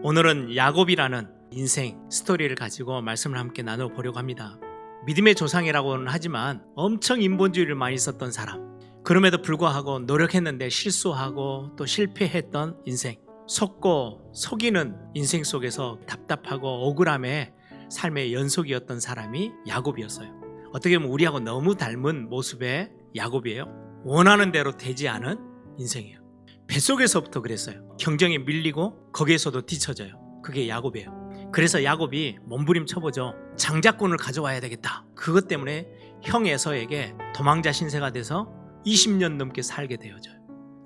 오늘은 야곱이라는 인생 스토리를 가지고 말씀을 함께 나눠보려고 합니다. 믿음의 조상이라고는 하지만 엄청 인본주의를 많이 썼던 사람, 그럼에도 불구하고 노력했는데 실수하고 또 실패했던 인생, 속고 속이는 인생 속에서 답답하고 억울함의 삶의 연속이었던 사람이 야곱이었어요. 어떻게 보면 우리하고 너무 닮은 모습의 야곱이에요. 원하는 대로 되지 않은 인생이에요. 뱃속에서부터 그랬어요. 경쟁에 밀리고 거기에서도 뒤처져요. 그게 야곱이에요. 그래서 야곱이 몸부림쳐보죠. 장자권을 가져와야 되겠다. 그것 때문에 형 에서에게 도망자 신세가 돼서 20년 넘게 살게 되어져요.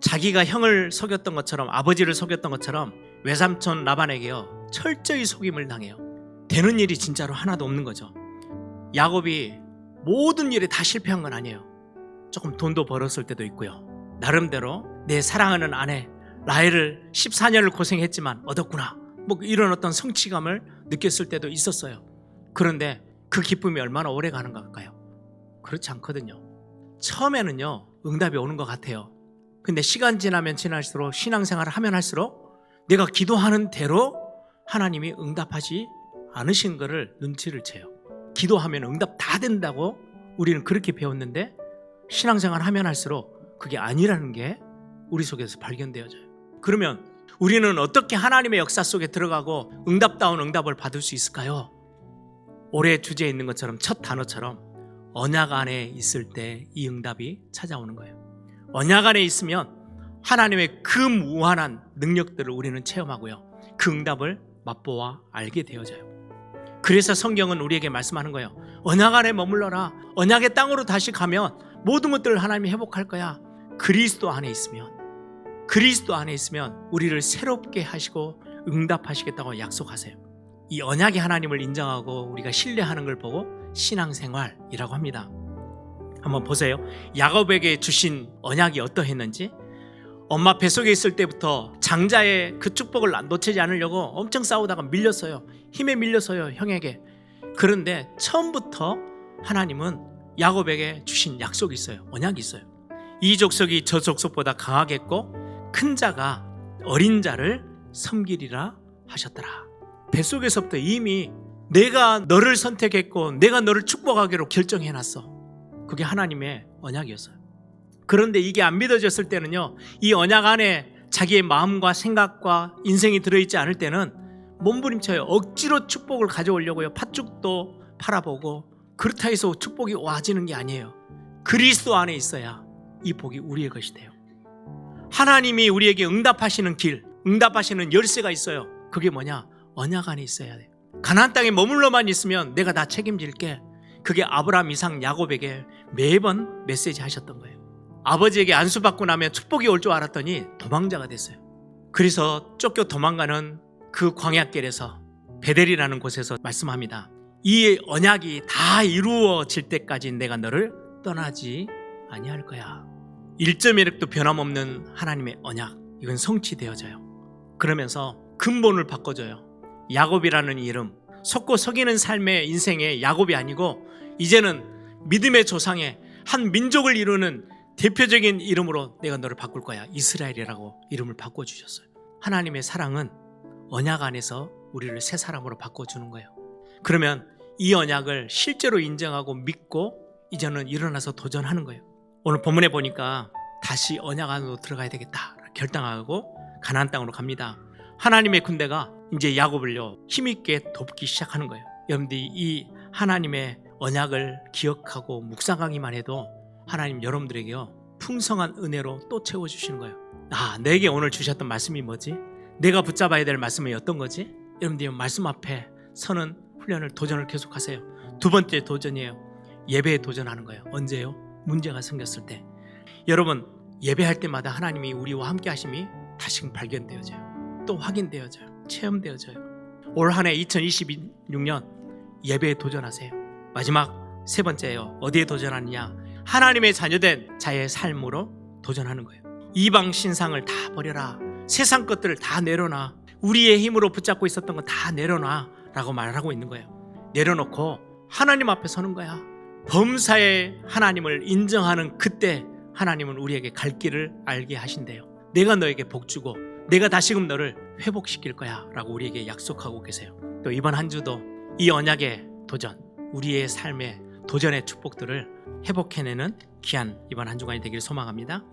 자기가 형을 속였던 것처럼, 아버지를 속였던 것처럼 외삼촌 라반에게요 철저히 속임을 당해요. 되는 일이 진짜로 하나도 없는 거죠. 야곱이 모든 일에 다 실패한 건 아니에요. 조금 돈도 벌었을 때도 있고요. 나름대로 내 사랑하는 아내 라헬을 14년을 고생했지만 얻었구나, 뭐 이런 어떤 성취감을 느꼈을 때도 있었어요. 그런데 그 기쁨이 얼마나 오래 가는 걸까요? 그렇지 않거든요. 처음에는요 응답이 오는 것 같아요. 근데 시간 지나면 지날수록, 신앙생활을 하면 할수록 내가 기도하는 대로 하나님이 응답하지 않으신 것을 눈치를 채요. 기도하면 응답 다 된다고 우리는 그렇게 배웠는데 신앙생활 하면 할수록 그게 아니라는 게 우리 속에서 발견되어져요. 그러면 우리는 어떻게 하나님의 역사 속에 들어가고 응답다운 응답을 받을 수 있을까요? 올해 주제에 있는 것처럼, 첫 단어처럼 언약 안에 있을 때 이 응답이 찾아오는 거예요. 언약 안에 있으면 하나님의 그 무한한 능력들을 우리는 체험하고요, 그 응답을 맛보아 알게 되어져요. 그래서 성경은 우리에게 말씀하는 거예요. 언약 안에 머물러라. 언약의 땅으로 다시 가면 모든 것들을 하나님이 회복할 거야. 그리스도 안에 있으면 우리를 새롭게 하시고 응답하시겠다고 약속하세요. 이 언약의 하나님을 인정하고 우리가 신뢰하는 걸 보고 신앙생활이라고 합니다. 한번 보세요. 야곱에게 주신 언약이 어떠했는지. 엄마 뱃속에 있을 때부터 장자의 그 축복을 놓치지 않으려고 엄청 싸우다가 밀렸어요. 힘에 밀렸어요, 형에게. 그런데 처음부터 하나님은 야곱에게 주신 약속이 있어요. 언약이 있어요. 이 족속이 저 족속보다 강하겠고 큰 자가 어린 자를 섬기리라 하셨더라. 뱃속에서부터 이미 내가 너를 선택했고 내가 너를 축복하기로 결정해놨어. 그게 하나님의 언약이었어요. 그런데 이게 안 믿어졌을 때는요, 이 언약 안에 자기의 마음과 생각과 인생이 들어있지 않을 때는 몸부림쳐요. 억지로 축복을 가져오려고요. 팥죽도 팔아보고. 그렇다 해서 축복이 와지는 게 아니에요. 그리스도 안에 있어야 이 복이 우리의 것이 돼요. 하나님이 우리에게 응답하시는 길, 응답하시는 열쇠가 있어요. 그게 뭐냐? 언약 안에 있어야 돼요. 가나안 땅에 머물러만 있으면 내가 다 책임질게. 그게 아브라함, 이삭, 야곱에게 매번 메시지 하셨던 거예요. 아버지에게 안수받고 나면 축복이 올 줄 알았더니 도망자가 됐어요. 그래서 쫓겨 도망가는 그 광야길에서 베델이라는 곳에서 말씀합니다. 이 언약이 다 이루어질 때까지 내가 너를 떠나지 아니할 거야. 1.1획도 변함없는 하나님의 언약, 이건 성취되어져요. 그러면서 근본을 바꿔줘요. 야곱이라는 이름, 속고 속이는 삶의 인생의 야곱이 아니고 이제는 믿음의 조상의 한 민족을 이루는 대표적인 이름으로 내가 너를 바꿀 거야. 이스라엘이라고 이름을 바꿔주셨어요. 하나님의 사랑은 언약 안에서 우리를 새 사람으로 바꿔주는 거예요. 그러면 이 언약을 실제로 인정하고 믿고 이제는 일어나서 도전하는 거예요. 오늘 본문에 보니까 다시 언약 안으로 들어가야 되겠다 결단하고 가나안 땅으로 갑니다. 하나님의 군대가 이제 야곱을요 힘있게 돕기 시작하는 거예요. 여러분들이 이 하나님의 언약을 기억하고 묵상하기만 해도 하나님 여러분들에게요 풍성한 은혜로 또 채워주시는 거예요. 내게 오늘 주셨던 말씀이 뭐지? 내가 붙잡아야 될 말씀이 어떤 거지? 여러분들이 말씀 앞에 서는 훈련을, 도전을 계속하세요. 두 번째 도전이에요. 예배에 도전하는 거예요. 언제요? 문제가 생겼을 때. 여러분 예배할 때마다 하나님이 우리와 함께 하심이 다시금 발견되어져요. 또 확인되어져요. 체험되어져요. 올 한 해 2026년 예배에 도전하세요. 마지막 세 번째예요. 어디에 도전하느냐? 하나님의 자녀된 자의 삶으로 도전하는 거예요. 이방 신상을 다 버려라. 세상 것들을 다 내려놔. 우리의 힘으로 붙잡고 있었던 거 다 내려놔 라고 말하고 있는 거예요. 내려놓고 하나님 앞에 서는 거야. 범사의 하나님을 인정하는 그때 하나님은 우리에게 갈 길을 알게 하신대요. 내가 너에게 복 주고 내가 다시금 너를 회복시킬 거야 라고 우리에게 약속하고 계세요. 또 이번 한 주도 이 언약의 도전, 우리의 삶의 도전의 축복들을 회복해내는 귀한 이번 한 주간이 되기를 소망합니다.